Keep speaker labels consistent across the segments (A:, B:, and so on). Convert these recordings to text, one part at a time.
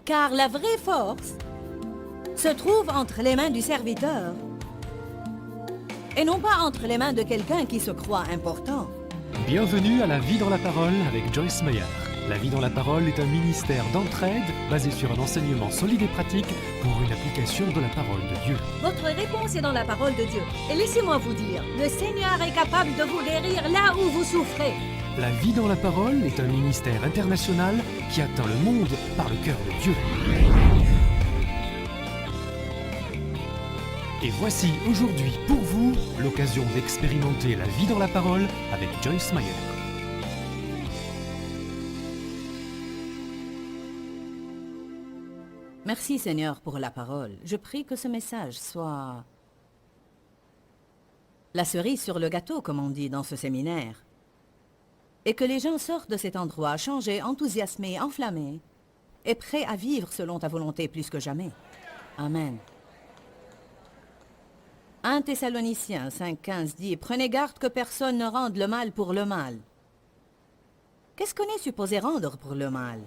A: Car la vraie force se trouve entre les mains du serviteur et non pas entre les mains de quelqu'un qui se croit important.
B: Bienvenue à La Vie dans la Parole avec Joyce Meyer. La Vie dans la Parole est un ministère d'entraide basé sur un enseignement solide et pratique pour une application de la parole de Dieu.
A: Votre réponse est dans la parole de Dieu. Et laissez-moi vous dire, le Seigneur est capable de vous guérir là où vous souffrez.
B: La Vie dans la Parole est un ministère international qui atteint le monde par le cœur de Dieu. Et voici aujourd'hui pour vous l'occasion d'expérimenter la vie dans la parole avec Joyce Meyer.
A: Merci Seigneur pour la parole. Je prie que ce message soit la cerise sur le gâteau, comme on dit dans ce séminaire. Et que les gens sortent de cet endroit changés, enthousiasmés, enflammés et prêts à vivre selon ta volonté plus que jamais. Amen. 1 Thessaloniciens 5,15 dit « Prenez garde que personne ne rende le mal pour le mal. » Qu'est-ce qu'on est supposé rendre pour le mal?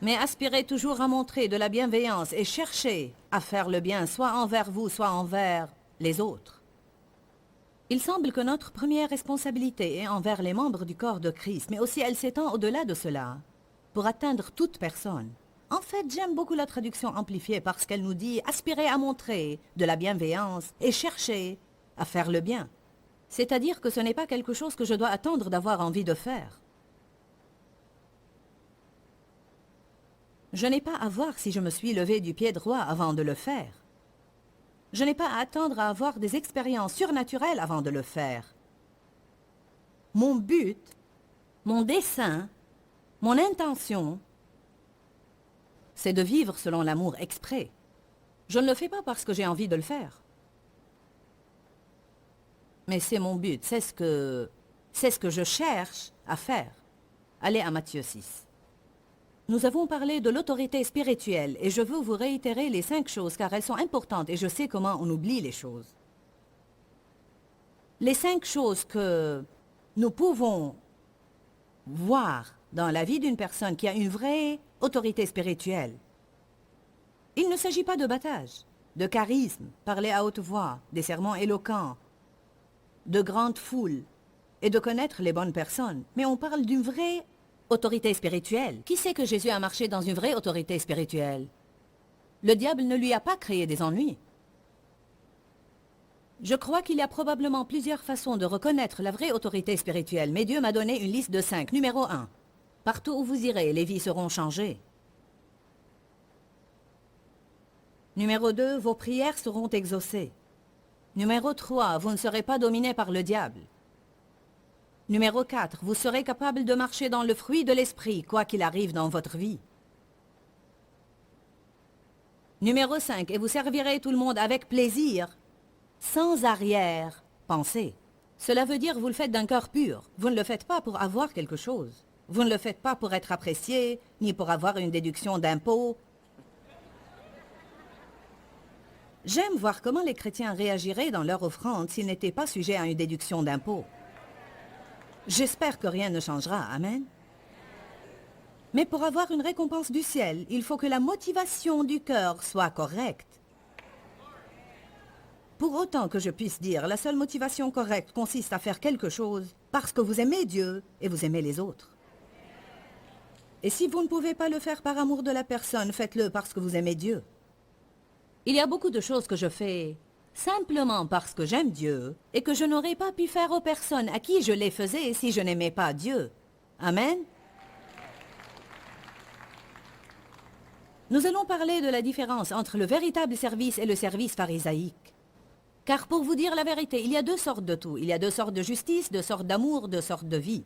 A: Mais aspirez toujours à montrer de la bienveillance et cherchez à faire le bien, soit envers vous, soit envers les autres. Il semble que notre première responsabilité est envers les membres du corps de Christ, mais aussi elle s'étend au-delà de cela, pour atteindre toute personne. En fait, j'aime beaucoup la traduction amplifiée parce qu'elle nous dit « aspirez à montrer de la bienveillance et cherchez à faire le bien ». C'est-à-dire que ce n'est pas quelque chose que je dois attendre d'avoir envie de faire. Je n'ai pas à voir si je me suis levé du pied droit avant de le faire. Je n'ai pas à attendre à avoir des expériences surnaturelles avant de le faire. Mon but, mon dessein, mon intention, c'est de vivre selon l'amour exprès. Je ne le fais pas parce que j'ai envie de le faire. Mais c'est mon but, c'est ce que je cherche à faire. Allez à Matthieu 6. Nous avons parlé de l'autorité spirituelle et je veux vous réitérer les 5 choses car elles sont importantes et je sais comment on oublie les choses. Les 5 choses que nous pouvons voir dans la vie d'une personne qui a une vraie autorité spirituelle. Il ne s'agit pas de battage, de charisme, parler à haute voix, des sermons éloquents, de grandes foules et de connaître les bonnes personnes, mais on parle d'une vraie autorité spirituelle. Qui sait que Jésus a marché dans une vraie autorité spirituelle? Le diable ne lui a pas créé des ennuis. Je crois qu'il y a probablement plusieurs façons de reconnaître la vraie autorité spirituelle, mais Dieu m'a donné une liste de 5. Numéro 1. Partout où vous irez, les vies seront changées. Numéro 2. Vos prières seront exaucées. Numéro 3. Vous ne serez pas dominé par le diable. Numéro 4. Vous serez capable de marcher dans le fruit de l'esprit, quoi qu'il arrive dans votre vie. Numéro 5. Et vous servirez tout le monde avec plaisir, sans arrière-pensée. Cela veut dire que vous le faites d'un cœur pur. Vous ne le faites pas pour avoir quelque chose. Vous ne le faites pas pour être apprécié, ni pour avoir une déduction d'impôt. J'aime voir comment les chrétiens réagiraient dans leur offrande s'ils n'étaient pas sujets à une déduction d'impôt. J'espère que rien ne changera, amen. Mais pour avoir une récompense du ciel, il faut que la motivation du cœur soit correcte. Pour autant que je puisse dire, la seule motivation correcte consiste à faire quelque chose parce que vous aimez Dieu et vous aimez les autres. Et si vous ne pouvez pas le faire par amour de la personne, faites-le parce que vous aimez Dieu. Il y a beaucoup de choses que je fais simplement parce que j'aime Dieu et que je n'aurais pas pu faire aux personnes à qui je les faisais si je n'aimais pas Dieu. Amen. Nous allons parler de la différence entre le véritable service et le service pharisaïque. Car pour vous dire la vérité, il y a 2 sortes de tout. Il y a 2 sortes de justice, 2 sortes d'amour, 2 sortes de vie.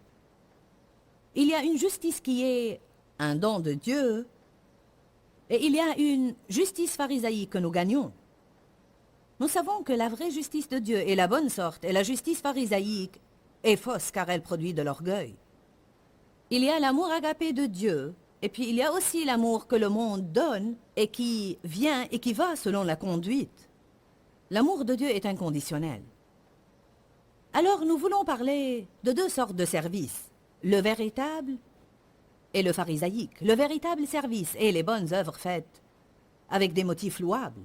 A: Il y a une justice qui est un don de Dieu et il y a une justice pharisaïque que nous gagnons. Nous savons que la vraie justice de Dieu est la bonne sorte et la justice pharisaïque est fausse car elle produit de l'orgueil. Il y a l'amour agapé de Dieu et puis il y a aussi l'amour que le monde donne et qui vient et qui va selon la conduite. L'amour de Dieu est inconditionnel. Alors nous voulons parler de 2 sortes de services, le véritable et le pharisaïque, le véritable service et les bonnes œuvres faites avec des motifs louables.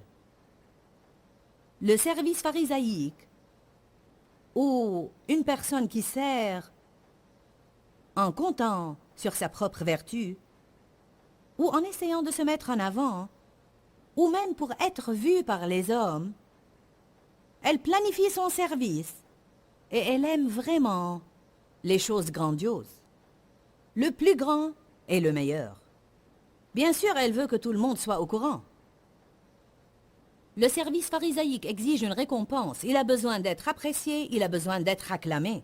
A: Le service pharisaïque, ou une personne qui sert en comptant sur sa propre vertu, ou en essayant de se mettre en avant, ou même pour être vue par les hommes, elle planifie son service et elle aime vraiment les choses grandioses. Le plus grand est le meilleur. Bien sûr, elle veut que tout le monde soit au courant. Le service pharisaïque exige une récompense. Il a besoin d'être apprécié, il a besoin d'être acclamé.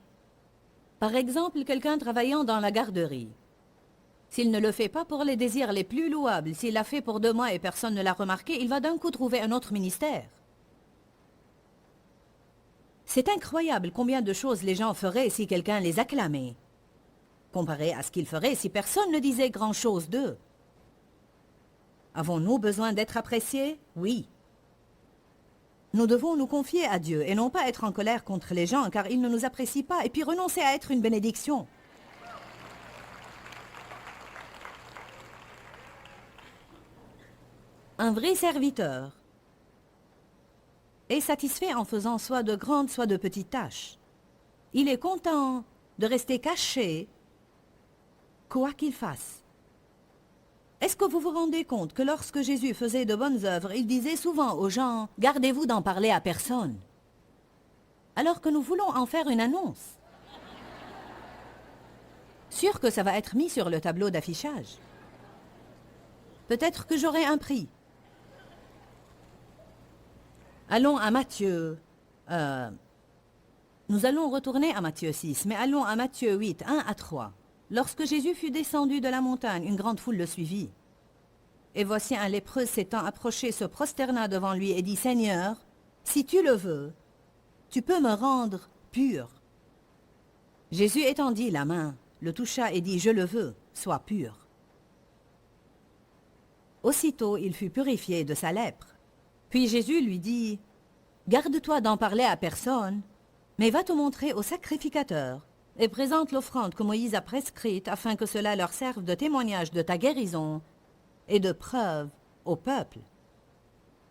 A: Par exemple, quelqu'un travaillant dans la garderie. S'il ne le fait pas pour les désirs les plus louables, s'il l'a fait pour 2 mois et personne ne l'a remarqué, il va d'un coup trouver un autre ministère. C'est incroyable combien de choses les gens feraient si quelqu'un les acclamait, comparé à ce qu'ils feraient si personne ne disait grand-chose d'eux. Avons-nous besoin d'être appréciés? Oui. Nous devons nous confier à Dieu et non pas être en colère contre les gens car ils ne nous apprécient pas et puis renoncer à être une bénédiction. Un vrai serviteur est satisfait en faisant soit de grandes, soit de petites tâches. Il est content de rester caché, quoi qu'il fasse. Est-ce que vous vous rendez compte que lorsque Jésus faisait de bonnes œuvres, il disait souvent aux gens « Gardez-vous d'en parler à personne », alors que nous voulons en faire une annonce. Sûr que ça va être mis sur le tableau d'affichage. Peut-être que j'aurai un prix. Allons à Matthieu. Nous allons retourner à Matthieu 6, mais allons à Matthieu 8, 1 à 3. Lorsque Jésus fut descendu de la montagne, une grande foule le suivit. Et voici un lépreux s'étant approché, se prosterna devant lui et dit « Seigneur, si tu le veux, tu peux me rendre pur. » Jésus étendit la main, le toucha et dit « Je le veux, sois pur. » Aussitôt, il fut purifié de sa lèpre. Puis Jésus lui dit « Garde-toi d'en parler à personne, mais va te montrer au sacrificateur et présente l'offrande que Moïse a prescrite afin que cela leur serve de témoignage de ta guérison et de preuve au peuple. »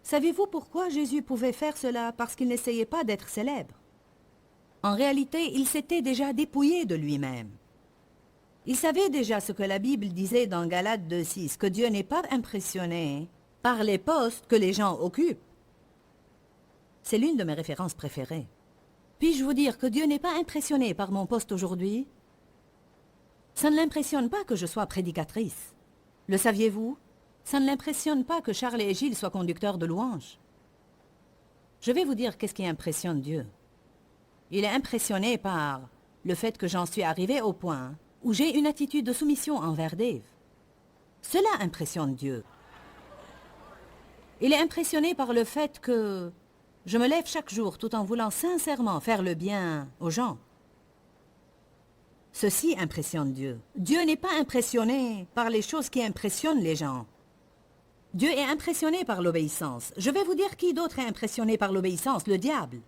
A: Savez-vous pourquoi Jésus pouvait faire cela? Parce qu'il n'essayait pas d'être célèbre. En réalité, il s'était déjà dépouillé de lui-même. Il savait déjà ce que la Bible disait dans Galates 2,6, que Dieu n'est pas impressionné par les postes que les gens occupent. C'est l'une de mes références préférées. Puis-je vous dire que Dieu n'est pas impressionné par mon poste aujourd'hui? Ça ne l'impressionne pas que je sois prédicatrice. Le saviez-vous? Ça ne l'impressionne pas que Charles et Gilles soient conducteurs de louanges. Je vais vous dire qu'est-ce qui impressionne Dieu. Il est impressionné par le fait que j'en suis arrivé au point où j'ai une attitude de soumission envers Dave. Cela impressionne Dieu. Il est impressionné par le fait que je me lève chaque jour tout en voulant sincèrement faire le bien aux gens. Ceci impressionne Dieu. Dieu n'est pas impressionné par les choses qui impressionnent les gens. Dieu est impressionné par l'obéissance. Je vais vous dire qui d'autre est impressionné par l'obéissance, le diable.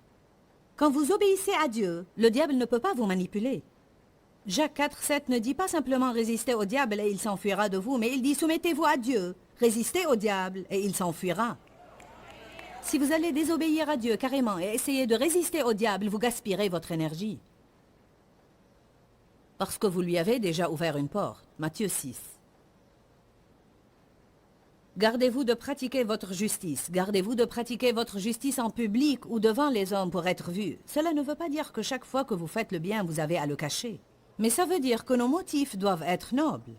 A: Quand vous obéissez à Dieu, le diable ne peut pas vous manipuler. Jacques 4,7 ne dit pas simplement résistez au diable et il s'enfuira de vous, mais il dit soumettez-vous à Dieu, résistez au diable et il s'enfuira. Si vous allez désobéir à Dieu carrément et essayer de résister au diable, vous gaspillerez votre énergie. Parce que vous lui avez déjà ouvert une porte. Matthieu 6. Gardez-vous de pratiquer votre justice. Gardez-vous de pratiquer votre justice en public ou devant les hommes pour être vu. Cela ne veut pas dire que chaque fois que vous faites le bien, vous avez à le cacher. Mais ça veut dire que nos motifs doivent être nobles.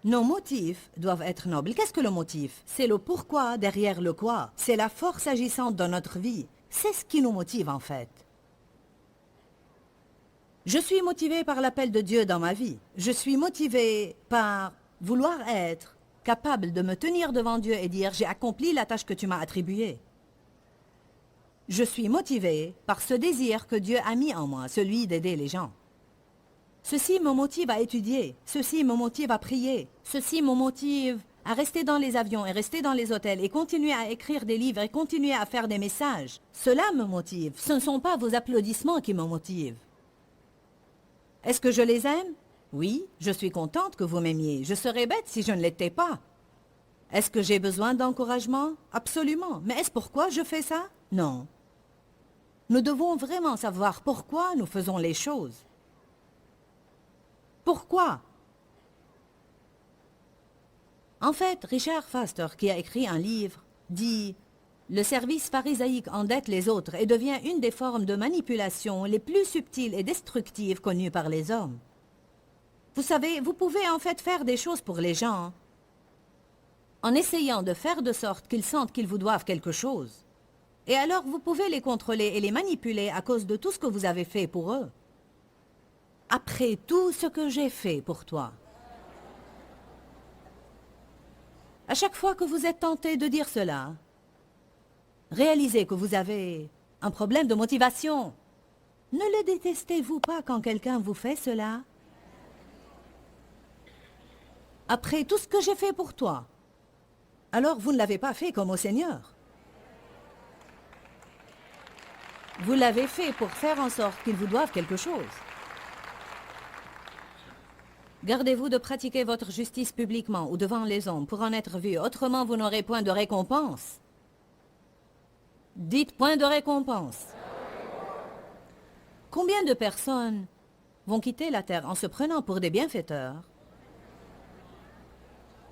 A: Nos motifs doivent être nobles. Qu'est-ce que le motif? C'est le pourquoi derrière le quoi. C'est la force agissante dans notre vie. C'est ce qui nous motive en fait. Je suis motivé par l'appel de Dieu dans ma vie. Je suis motivé par vouloir être capable de me tenir devant Dieu et dire « J'ai accompli la tâche que tu m'as attribuée ». Je suis motivé par ce désir que Dieu a mis en moi, celui d'aider les gens. Ceci me motive à étudier, ceci me motive à prier, ceci me motive à rester dans les avions et rester dans les hôtels et continuer à écrire des livres et continuer à faire des messages. Cela me motive, ce ne sont pas vos applaudissements qui me motivent. Est-ce que je les aime? Oui, je suis contente que vous m'aimiez. Je serais bête si je ne l'étais pas. Est-ce que j'ai besoin d'encouragement? Absolument. Mais est-ce pourquoi je fais ça? Non. Nous devons vraiment savoir pourquoi nous faisons les choses. Pourquoi? En fait, Richard Foster, qui a écrit un livre, dit « Le service pharisaique endette les autres et devient une des formes de manipulation les plus subtiles et destructives connues par les hommes. » Vous savez, vous pouvez en fait faire des choses pour les gens en essayant de faire de sorte qu'ils sentent qu'ils vous doivent quelque chose. Et alors vous pouvez les contrôler et les manipuler à cause de tout ce que vous avez fait pour eux. Après tout ce que j'ai fait pour toi. À chaque fois que vous êtes tenté de dire cela, réalisez que vous avez un problème de motivation. Ne le détestez-vous pas quand quelqu'un vous fait cela? Après tout ce que j'ai fait pour toi, alors vous ne l'avez pas fait comme au Seigneur. Vous l'avez fait pour faire en sorte qu'ils vous doivent quelque chose. Gardez-vous de pratiquer votre justice publiquement ou devant les hommes pour en être vu, autrement vous n'aurez point de récompense. Dites point de récompense. Combien de personnes vont quitter la terre en se prenant pour des bienfaiteurs,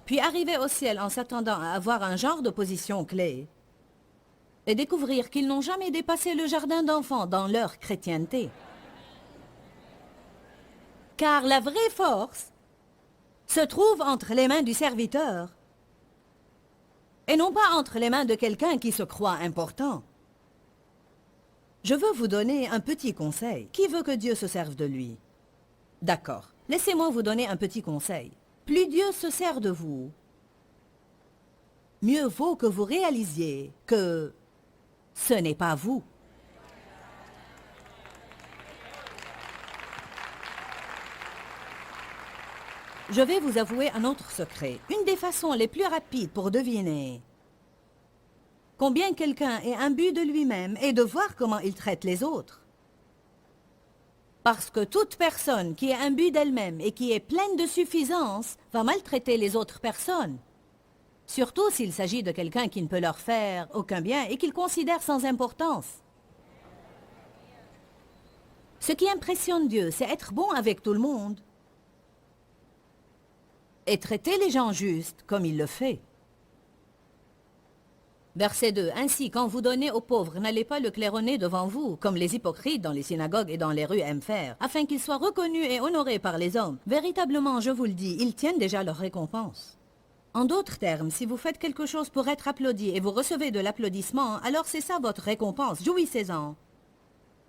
A: puis arriver au ciel en s'attendant à avoir un genre de position clé, et découvrir qu'ils n'ont jamais dépassé le jardin d'enfants dans leur chrétienté? Car la vraie force se trouve entre les mains du serviteur et non pas entre les mains de quelqu'un qui se croit important. Je veux vous donner un petit conseil. Qui veut que Dieu se serve de lui? D'accord. Laissez-moi vous donner un petit conseil. Plus Dieu se sert de vous, mieux vaut que vous réalisiez que ce n'est pas vous. Je vais vous avouer un autre secret. Une des façons les plus rapides pour deviner combien quelqu'un est imbu de lui-même est de voir comment il traite les autres. Parce que toute personne qui est imbue d'elle-même et qui est pleine de suffisance va maltraiter les autres personnes. Surtout s'il s'agit de quelqu'un qui ne peut leur faire aucun bien et qu'ils considèrent sans importance. Ce qui impressionne Dieu, c'est être bon avec tout le monde et traiter les gens justes comme il le fait. Verset 2. Ainsi, quand vous donnez aux pauvres, n'allez pas le claironner devant vous, comme les hypocrites dans les synagogues et dans les rues aiment faire, afin qu'ils soient reconnus et honorés par les hommes. Véritablement, je vous le dis, ils tiennent déjà leur récompense. En d'autres termes, si vous faites quelque chose pour être applaudi et vous recevez de l'applaudissement, alors c'est ça votre récompense, jouissez-en,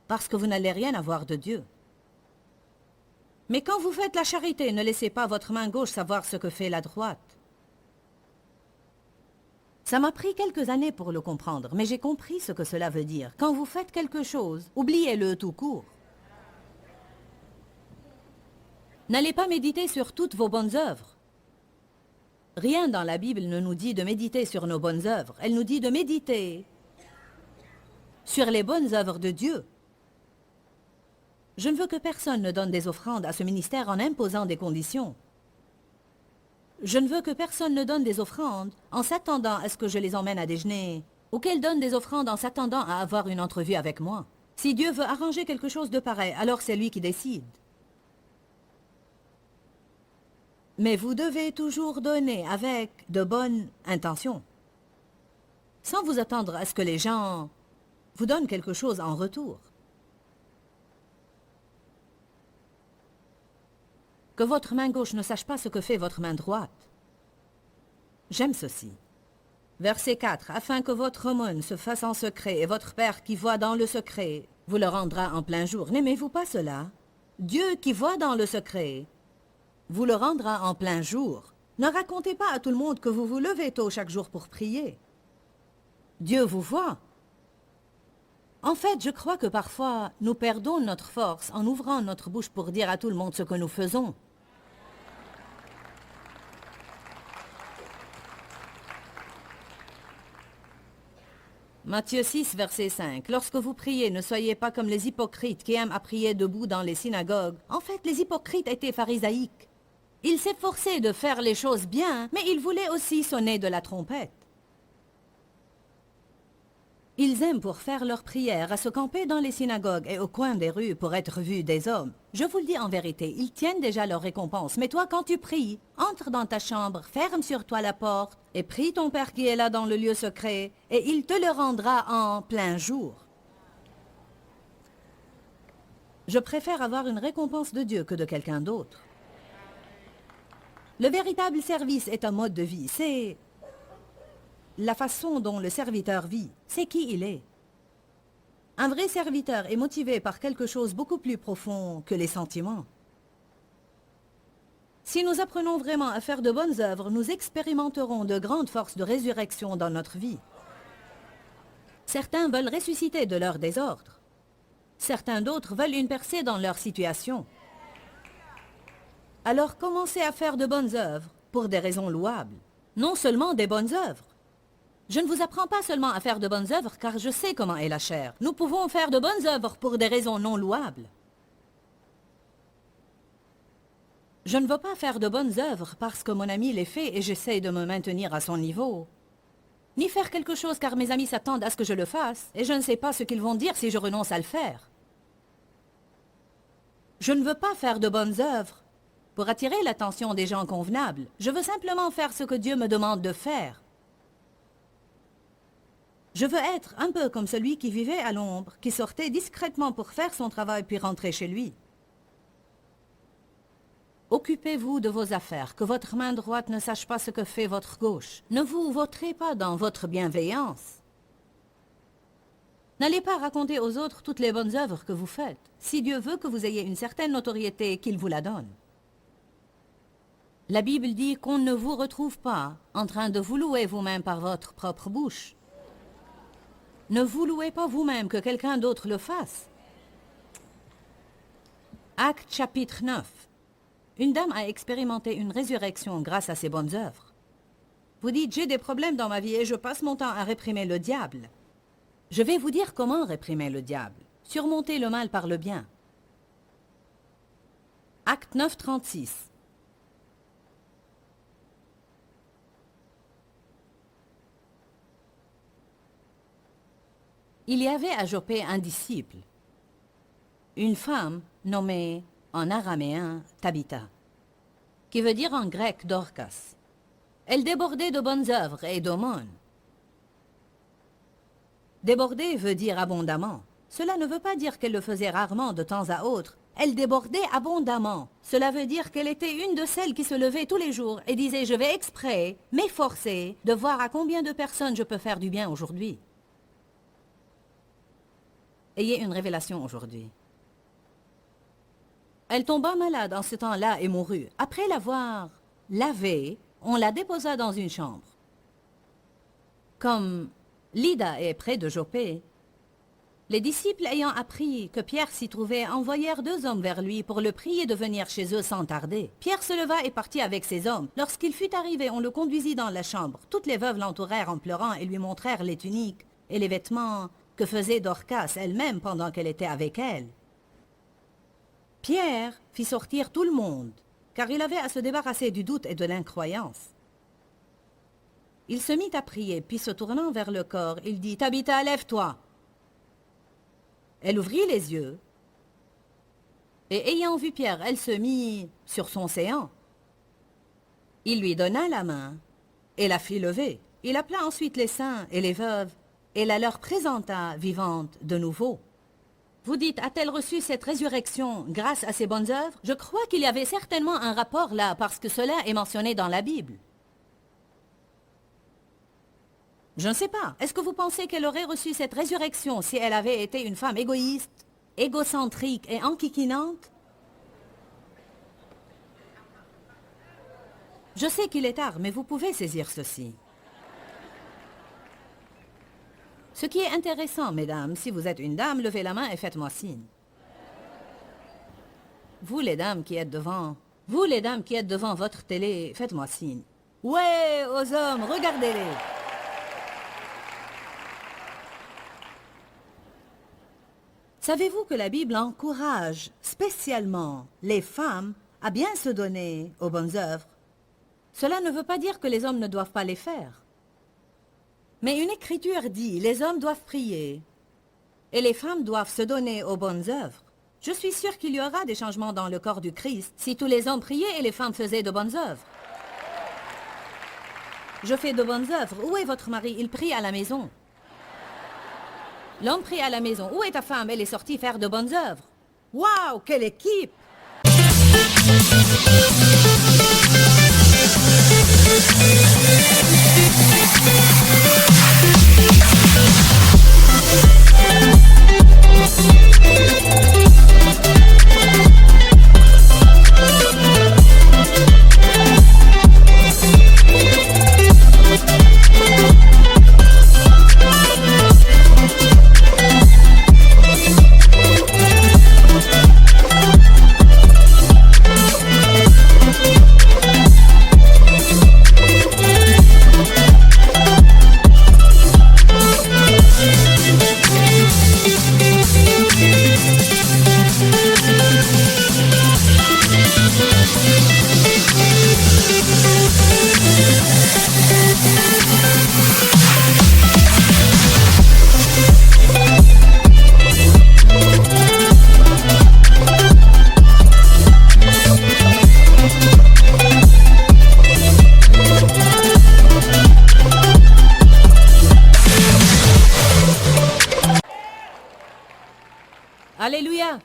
A: parce que vous n'allez rien avoir de Dieu. Mais quand vous faites la charité, ne laissez pas votre main gauche savoir ce que fait la droite. Ça m'a pris quelques années pour le comprendre, mais j'ai compris ce que cela veut dire. Quand vous faites quelque chose, oubliez-le tout court. N'allez pas méditer sur toutes vos bonnes œuvres. Rien dans la Bible ne nous dit de méditer sur nos bonnes œuvres. Elle nous dit de méditer sur les bonnes œuvres de Dieu. Je ne veux que personne ne donne des offrandes à ce ministère en imposant des conditions. Je ne veux que personne ne donne des offrandes en s'attendant à ce que je les emmène à déjeuner, ou qu'elles donnent des offrandes en s'attendant à avoir une entrevue avec moi. Si Dieu veut arranger quelque chose de pareil, alors c'est lui qui décide. Mais vous devez toujours donner avec de bonnes intentions, sans vous attendre à ce que les gens vous donnent quelque chose en retour. Que votre main gauche ne sache pas ce que fait votre main droite. J'aime ceci. Verset 4. Afin que votre aumône se fasse en secret, et votre Père qui voit dans le secret vous le rendra en plein jour. N'aimez-vous pas cela? Dieu qui voit dans le secret vous le rendra en plein jour. Ne racontez pas à tout le monde que vous vous levez tôt chaque jour pour prier. Dieu vous voit. En fait, je crois que parfois, nous perdons notre force en ouvrant notre bouche pour dire à tout le monde ce que nous faisons. Matthieu 6, verset 5. Lorsque vous priez, ne soyez pas comme les hypocrites qui aiment à prier debout dans les synagogues. En fait, les hypocrites étaient pharisaïques. Ils s'efforçaient de faire les choses bien, mais ils voulaient aussi sonner de la trompette. Ils aiment pour faire leurs prières à se camper dans les synagogues et au coin des rues pour être vus des hommes. Je vous le dis en vérité, ils tiennent déjà leur récompense. Mais toi, quand tu pries, entre dans ta chambre, ferme sur toi la porte et prie ton Père qui est là dans le lieu secret et il te le rendra en plein jour. Je préfère avoir une récompense de Dieu que de quelqu'un d'autre. Le véritable service est un mode de vie. C'est la façon dont le serviteur vit, c'est qui il est. Un vrai serviteur est motivé par quelque chose beaucoup plus profond que les sentiments. Si nous apprenons vraiment à faire de bonnes œuvres, nous expérimenterons de grandes forces de résurrection dans notre vie. Certains veulent ressusciter de leur désordre. Certains d'autres veulent une percée dans leur situation. Alors commencez à faire de bonnes œuvres pour des raisons louables, non seulement des bonnes œuvres. Je ne vous apprends pas seulement à faire de bonnes œuvres car je sais comment est la chair. Nous pouvons faire de bonnes œuvres pour des raisons non louables. Je ne veux pas faire de bonnes œuvres parce que mon ami les fait et j'essaie de me maintenir à son niveau. Ni faire quelque chose car mes amis s'attendent à ce que je le fasse et je ne sais pas ce qu'ils vont dire si je renonce à le faire. Je ne veux pas faire de bonnes œuvres pour attirer l'attention des gens convenables. Je veux simplement faire ce que Dieu me demande de faire. Je veux être un peu comme celui qui vivait à l'ombre, qui sortait discrètement pour faire son travail puis rentrer chez lui. Occupez-vous de vos affaires, que votre main droite ne sache pas ce que fait votre gauche. Ne vous vautrez pas dans votre bienveillance. N'allez pas raconter aux autres toutes les bonnes œuvres que vous faites. Si Dieu veut que vous ayez une certaine notoriété, qu'il vous la donne. La Bible dit qu'on ne vous retrouve pas en train de vous louer vous-même par votre propre bouche. Ne vous louez pas vous-même, que quelqu'un d'autre le fasse. Acte chapitre 9. Une dame a expérimenté une résurrection grâce à ses bonnes œuvres. Vous dites, j'ai des problèmes dans ma vie et je passe mon temps à réprimer le diable. Je vais vous dire comment réprimer le diable. Surmonter le mal par le bien. Acte 9, 36. Il y avait à Joppé un disciple, une femme nommée en araméen Tabitha, qui veut dire en grec Dorcas. Elle débordait de bonnes œuvres et d'aumônes. Déborder veut dire abondamment. Cela ne veut pas dire qu'elle le faisait rarement de temps à autre. Elle débordait abondamment. Cela veut dire qu'elle était une de celles qui se levait tous les jours et disait « Je vais exprès m'efforcer de voir à combien de personnes je peux faire du bien aujourd'hui. » Ayez une révélation aujourd'hui. Elle tomba malade en ce temps-là et mourut. Après l'avoir lavée, on la déposa dans une chambre. Comme Lydda est près de Joppé, les disciples ayant appris que Pierre s'y trouvait envoyèrent 2 hommes vers lui pour le prier de venir chez eux sans tarder. Pierre se leva et partit avec ces hommes. Lorsqu'il fut arrivé, on le conduisit dans la chambre. Toutes les veuves l'entourèrent en pleurant et lui montrèrent les tuniques et les vêtements que faisait Dorcas elle-même pendant qu'elle était avec elle. Pierre fit sortir tout le monde, car il avait à se débarrasser du doute et de l'incroyance. Il se mit à prier, puis se tournant vers le corps, il dit « Tabitha, lève-toi » Elle ouvrit les yeux, et ayant vu Pierre, elle se mit sur son séant. Il lui donna la main et la fit lever. Il appela ensuite les saints et les veuves, et la leur présenta vivante de nouveau. Vous dites, a-t-elle reçu cette résurrection grâce à ses bonnes œuvres? Je crois qu'il y avait certainement un rapport là, parce que cela est mentionné dans la Bible. Je ne sais pas. Est-ce que vous pensez qu'elle aurait reçu cette résurrection si elle avait été une femme égoïste, égocentrique et enquiquinante? Je sais qu'il est tard, mais vous pouvez saisir ceci. Ce qui est intéressant, mesdames, si vous êtes une dame, levez la main et faites-moi signe. Vous les dames qui êtes devant votre télé, faites-moi signe. Ouais, aux hommes, regardez-les. Savez-vous que la Bible encourage spécialement les femmes à bien se donner aux bonnes œuvres? Cela ne veut pas dire que les hommes ne doivent pas les faire. Mais une écriture dit, les hommes doivent prier et les femmes doivent se donner aux bonnes œuvres. Je suis sûre qu'il y aura des changements dans le corps du Christ si tous les hommes priaient et les femmes faisaient de bonnes œuvres. Je fais de bonnes œuvres. Où est votre mari? Il prie à la maison. L'homme prie à la maison. Où est ta femme? Elle est sortie faire de bonnes œuvres. Waouh, quelle équipe! Alléluia!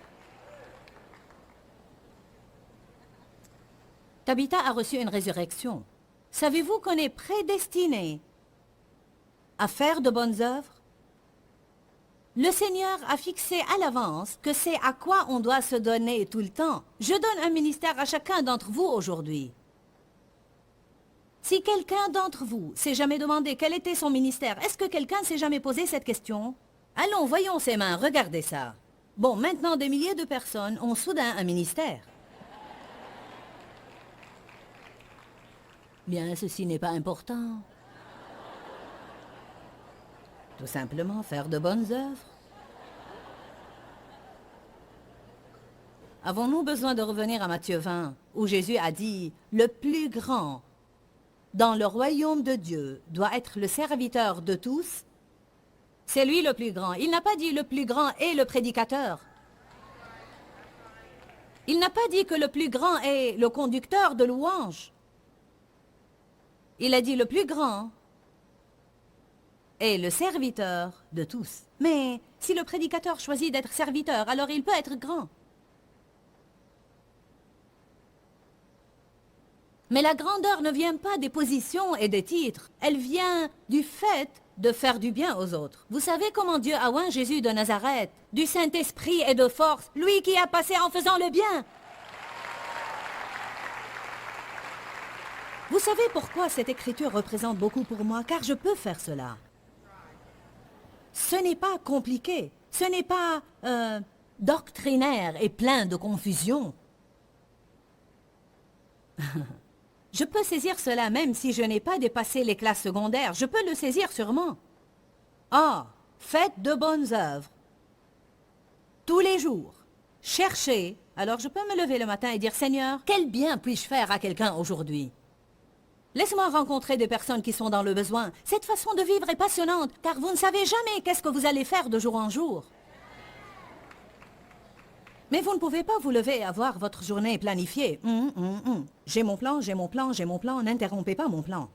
A: Tabitha a reçu une résurrection. Savez-vous qu'on est prédestiné à faire de bonnes œuvres? Le Seigneur a fixé à l'avance que c'est à quoi on doit se donner tout le temps. Je donne un ministère à chacun d'entre vous aujourd'hui. Si quelqu'un d'entre vous s'est jamais demandé quel était son ministère, est-ce que quelqu'un s'est jamais posé cette question? Allons, voyons ses mains, regardez ça. Bon, maintenant des milliers de personnes ont soudain un ministère. Bien, ceci n'est pas important. Tout simplement faire de bonnes œuvres. Avons-nous besoin de revenir à Matthieu 20, où Jésus a dit « Le plus grand dans le royaume de Dieu doit être le serviteur de tous ». C'est lui le plus grand. Il n'a pas dit « le plus grand est le prédicateur ». Il n'a pas dit que le plus grand est le conducteur de louanges. Il a dit « le plus grand est le serviteur de tous ». Mais si le prédicateur choisit d'être serviteur, alors il peut être grand. Mais la grandeur ne vient pas des positions et des titres. Elle vient du fait de faire du bien aux autres. Vous savez comment Dieu a oint Jésus de Nazareth? Du Saint-Esprit et de force, lui qui a passé en faisant le bien. Vous savez pourquoi cette écriture représente beaucoup pour moi? Car je peux faire cela. Ce n'est pas compliqué. Ce n'est pas doctrinaire et plein de confusion. Je peux saisir cela même si je n'ai pas dépassé les classes secondaires. Je peux le saisir sûrement. Ah, faites de bonnes œuvres. Tous les jours. Cherchez. Alors je peux me lever le matin et dire, Seigneur, quel bien puis-je faire à quelqu'un aujourd'hui? Laisse-moi rencontrer des personnes qui sont dans le besoin. Cette façon de vivre est passionnante, car vous ne savez jamais qu'est-ce que vous allez faire de jour en jour. Mais vous ne pouvez pas vous lever et avoir votre journée planifiée. J'ai mon plan, j'ai mon plan, j'ai mon plan. N'interrompez pas mon plan.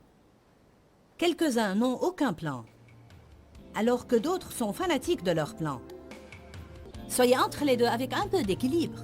A: Quelques-uns n'ont aucun plan, alors que d'autres sont fanatiques de leur plan. Soyez entre les deux avec un peu d'équilibre.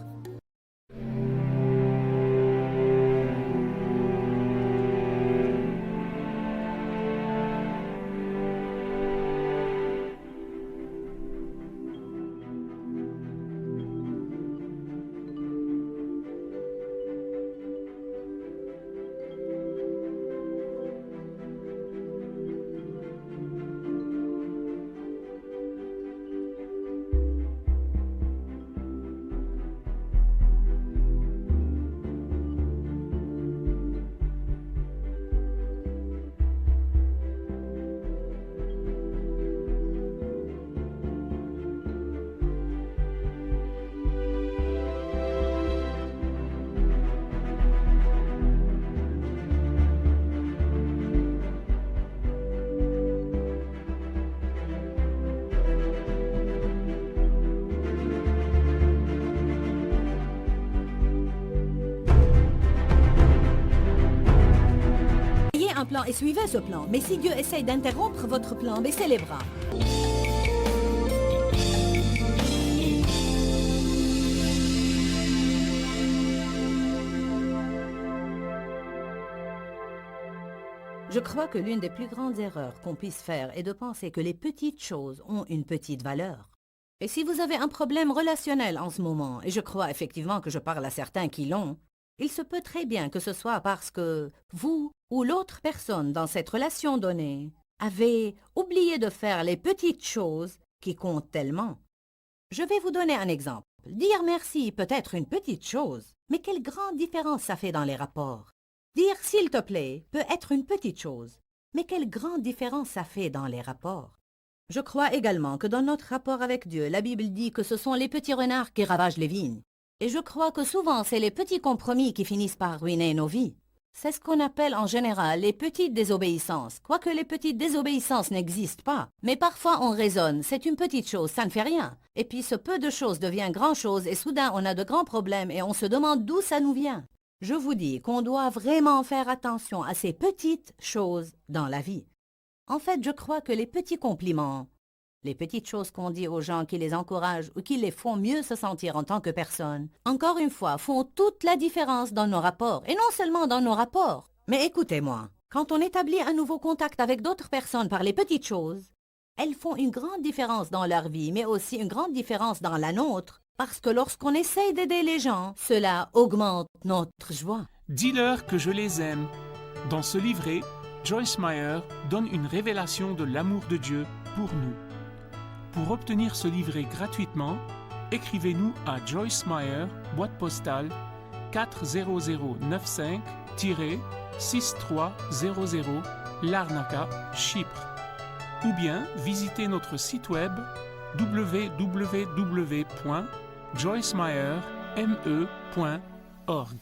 A: plan et suivez ce plan. Mais si Dieu essaye d'interrompre votre plan, baissez les bras. Je crois que l'une des plus grandes erreurs qu'on puisse faire est de penser que les petites choses ont une petite valeur. Et si vous avez un problème relationnel en ce moment, et je crois effectivement que je parle à certains qui l'ont, il se peut très bien que ce soit parce que vous ou l'autre personne dans cette relation donnée avez oublié de faire les petites choses qui comptent tellement. Je vais vous donner un exemple. Dire merci peut être une petite chose, mais quelle grande différence ça fait dans les rapports. Dire « s'il te plaît » peut être une petite chose, mais quelle grande différence ça fait dans les rapports. Je crois également que dans notre rapport avec Dieu, la Bible dit que ce sont les petits renards qui ravagent les vignes. Et je crois que souvent, c'est les petits compromis qui finissent par ruiner nos vies. C'est ce qu'on appelle en général les petites désobéissances, quoique les petites désobéissances n'existent pas. Mais parfois on raisonne, c'est une petite chose, ça ne fait rien. Et puis ce peu de choses devient grand-chose et soudain on a de grands problèmes et on se demande d'où ça nous vient. Je vous dis qu'on doit vraiment faire attention à ces petites choses dans la vie. En fait, je crois que les petits compliments, les petites choses qu'on dit aux gens qui les encouragent ou qui les font mieux se sentir en tant que personne, encore une fois, font toute la différence dans nos rapports. Et non seulement dans nos rapports. Mais écoutez-moi, quand on établit un nouveau contact avec d'autres personnes par les petites choses, elles font une grande différence dans leur vie, mais aussi une grande différence dans la nôtre. Parce que lorsqu'on essaye d'aider les gens, cela augmente notre joie.
C: Dis-leur que je les aime. Dans ce livret, Joyce Meyer donne une révélation de l'amour de Dieu pour nous. Pour obtenir ce livret gratuitement, écrivez-nous à Joyce Meyer, boîte postale 40095-6300 Larnaca, Chypre. Ou bien visitez notre site web www.joycemeyer.org.